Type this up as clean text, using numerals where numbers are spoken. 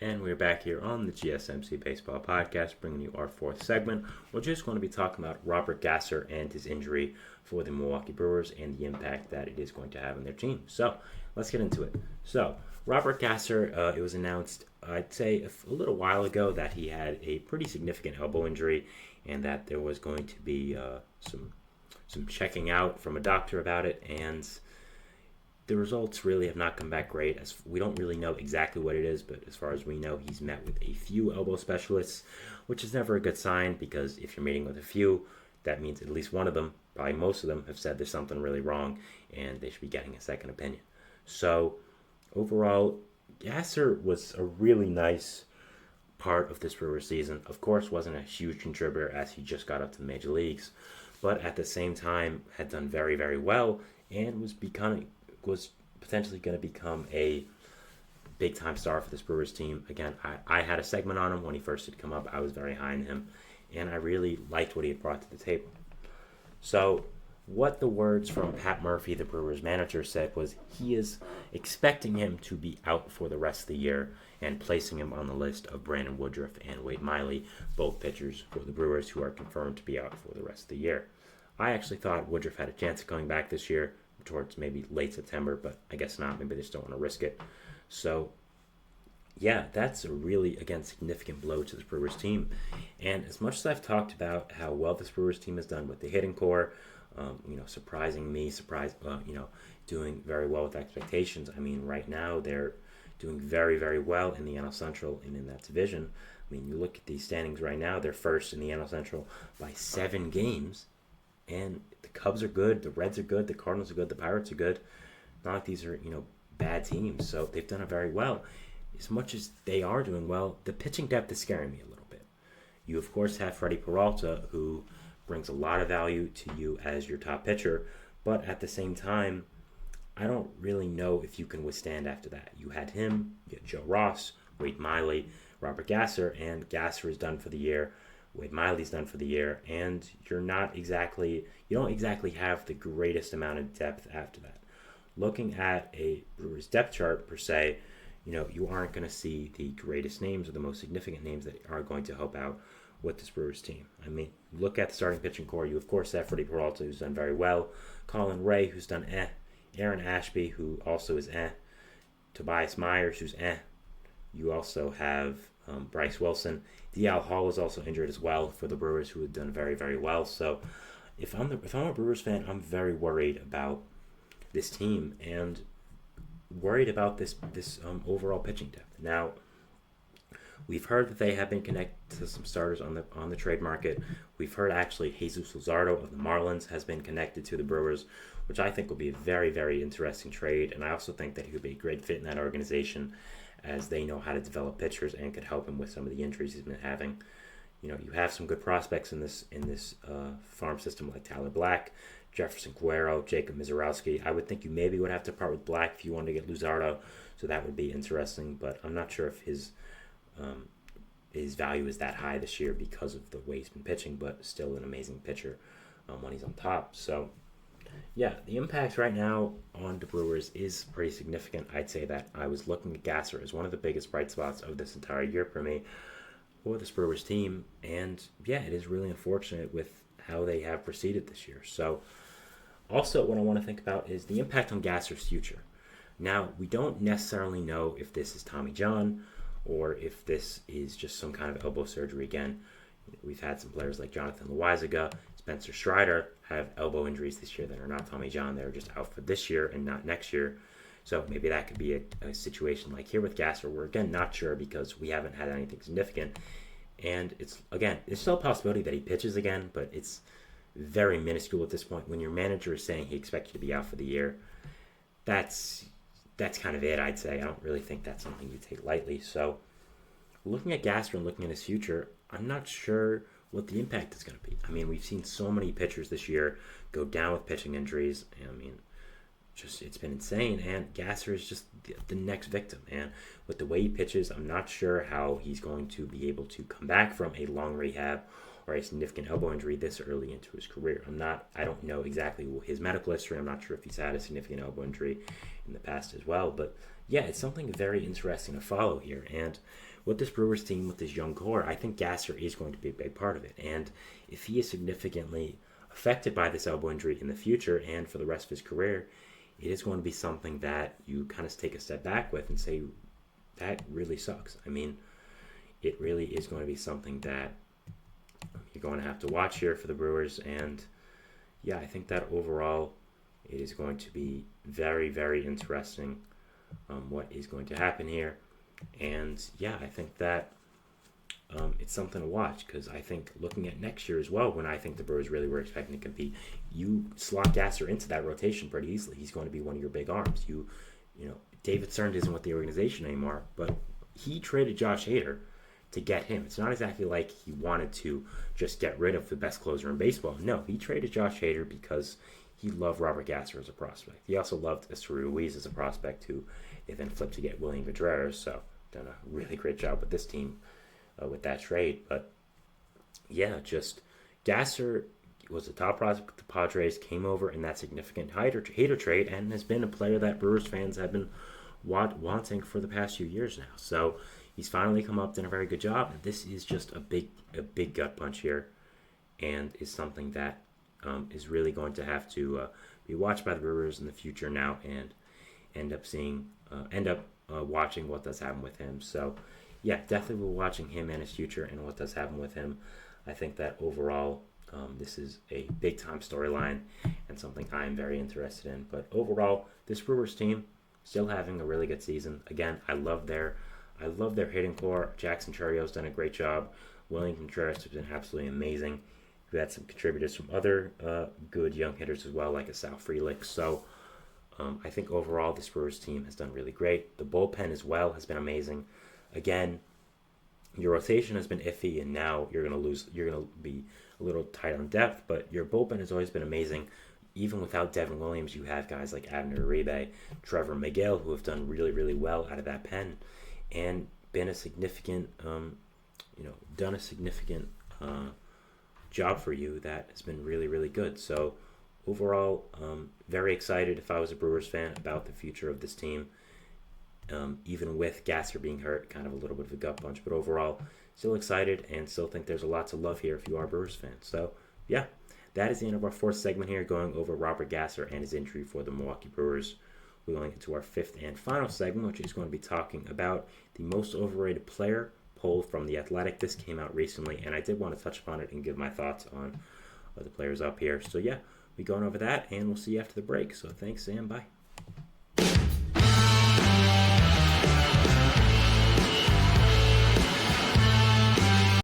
And we're back here on the GSMC Baseball Podcast, bringing you our fourth segment. We're just going to be talking about Robert Gasser and his injury for the Milwaukee Brewers and the impact that it is going to have on their team. So let's get into it. So Robert Gasser, it was announced, I'd say a little while ago, that he had a pretty significant elbow injury and that there was going to be some checking out from a doctor about it, and the results really have not come back great. As we don't really know exactly what it is, but as far as we know, he's met with a few elbow specialists, which is never a good sign, because if you're meeting with a few, that means at least one of them, probably most of them, have said there's something really wrong and they should be getting a second opinion. So overall, Gasser was a really nice part of this Brewers season. Of course, wasn't a huge contributor as he just got up to the major leagues, but at the same time had done very, very well and was potentially going to become a big-time star for this Brewers team. Again, I had a segment on him when he first had come up. I was very high on him, and I really liked what he had brought to the table. So what the words from Pat Murphy, the Brewers manager, said was he is expecting him to be out for the rest of the year and placing him on the list of Brandon Woodruff and Wade Miley, both pitchers for the Brewers who are confirmed to be out for the rest of the year. I actually thought Woodruff had a chance of coming back this year towards maybe late September, but I guess not. Maybe they just don't want to risk it. So, yeah, that's a really, again, significant blow to the Brewers team. And as much as I've talked about how well this Brewers team has done with the hitting core, surprising me, doing very well with expectations. I mean, right now they're doing very, very well in the NL Central and in that division. I mean, you look at these standings right now, they're first in the NL Central by 7 games. And the Cubs are good, the Reds are good, the Cardinals are good, the Pirates are good. Not like these are, bad teams. So they've done it very well. As much as they are doing well, the pitching depth is scaring me a little bit. You, of course, have Freddie Peralta, who brings a lot of value to you as your top pitcher. But at the same time, I don't really know if you can withstand after that. You had him, you had Joe Ross, Wade Miley, Robert Gasser, and Gasser is done for the year. Wade Miley's done for the year, and you don't exactly have the greatest amount of depth after that. Looking at a Brewers depth chart per se, you aren't going to see the greatest names or the most significant names that are going to help out with this Brewers team. I mean, look at the starting pitching core. You, of course, have Freddie Peralta, who's done very well, Colin Ray, who's done Aaron Ashby, who also is Tobias Myers, who's You also have Bryce Wilson. DL Hall is also injured as well for the Brewers, who have done very, very well. So if I'm a Brewers fan, I'm very worried about this team and worried about this overall pitching depth. Now, we've heard that they have been connected to some starters on the trade market. We've heard actually Jesus Luzardo of the Marlins has been connected to the Brewers, which I think will be a very, very interesting trade. And I also think that he would be a great fit in that organization, as they know how to develop pitchers and could help him with some of the injuries he's been having. You have some good prospects in this farm system like Tyler Black, Jefferson Guerrero, Jacob Mizorowski. I would think you maybe would have to part with Black if you wanted to get Luzardo, so that would be interesting. But I'm not sure if his value is that high this year because of the way he's been pitching, but still an amazing pitcher when he's on top. So, yeah, the impact right now on the Brewers is pretty significant. I'd say that I was looking at Gasser as one of the biggest bright spots of this entire year for me for this Brewers team. And, yeah, it is really unfortunate with how they have proceeded this year. So, also what I want to think about is the impact on Gasser's future. Now, we don't necessarily know if this is Tommy John or if this is just some kind of elbow surgery again. We've had some players like Jonathan Loaizaga, Spencer Strider have elbow injuries this year that are not Tommy John. They're just out for this year and not next year. So maybe that could be a situation like here with Gasser. We're, again, not sure because we haven't had anything significant. And it's still a possibility that he pitches again, but it's very minuscule at this point. When your manager is saying he expects you to be out for the year, that's kind of it, I'd say. I don't really think that's something you take lightly. So looking at Gasser and looking at his future, I'm not sure what the impact is going to be. I mean, we've seen so many pitchers this year go down with pitching injuries. I mean, it's been insane. And Gasser is just the next victim. And with the way he pitches, I'm not sure how he's going to be able to come back from a long rehab or a significant elbow injury this early into his career. I don't know exactly his medical history. I'm not sure if he's had a significant elbow injury in the past as well. But yeah, it's something very interesting to follow here. And with this Brewers team, with this young core, I think Gasser is going to be a big part of it. And if he is significantly affected by this elbow injury in the future and for the rest of his career, it is going to be something that you kind of take a step back with and say, that really sucks. I mean, it really is going to be something that you're going to have to watch here for the Brewers. And yeah, I think that overall it is going to be very, very interesting what is going to happen here. And yeah, I think that it's something to watch, because I think looking at next year as well, when I think the Brewers really were expecting to compete, you slot Gasser into that rotation pretty easily. He's going to be one of your big arms. You know, David Stern isn't with the organization anymore, but he traded Josh Hader to get him. It's not exactly like he wanted to just get rid of the best closer in baseball. No, he traded Josh Hader because he loved Robert Gasser as a prospect. He also loved Esteury Ruiz as a prospect, who they then flipped to get William Contreras. So done a really great job with this team with that trade. But yeah, just Gasser was the top prospect. The Padres came over in that significant Hader trade, and has been a player that Brewers fans have been wanting for the past few years now. So he's finally come up, done a very good job. And this is just a big gut punch here, and is something that is really going to have to be watched by the Brewers in the future now, and end up watching what does happen with him. So yeah, definitely we're watching him and his future and what does happen with him. I think that overall this is a big time storyline and something I'm very interested in. But overall, this Brewers team still having a really good season. Again, I love their hitting core. Jackson Churrio's done a great job. William Contreras has been absolutely amazing. We had some contributors from other good young hitters as well, like a Sal Frelick. So I think overall this Brewers team has done really great. The bullpen as well has been amazing. Again, your rotation has been iffy, and now you're going to be a little tight on depth, but your bullpen has always been amazing. Even without Devin Williams, you have guys like Abner Uribe, Trevor Miguel, who have done really, really well out of that pen, and been a significant, done a significant job for you that has been really, really good. So overall, very excited, if I was a Brewers fan, about the future of this team. Even with Gasser being hurt, kind of a little bit of a gut punch, but overall, still excited and still think there's a lot to love here if you are a Brewers fan. So yeah, that is the end of our fourth segment here, going over Robert Gasser and his injury for the Milwaukee Brewers. We're going into our fifth and final segment, which is going to be talking about the most overrated player poll from The Athletic. This came out recently, and I did want to touch upon it and give my thoughts on the players up here. So yeah, we're going over that, and we'll see you after the break. So thanks, and bye.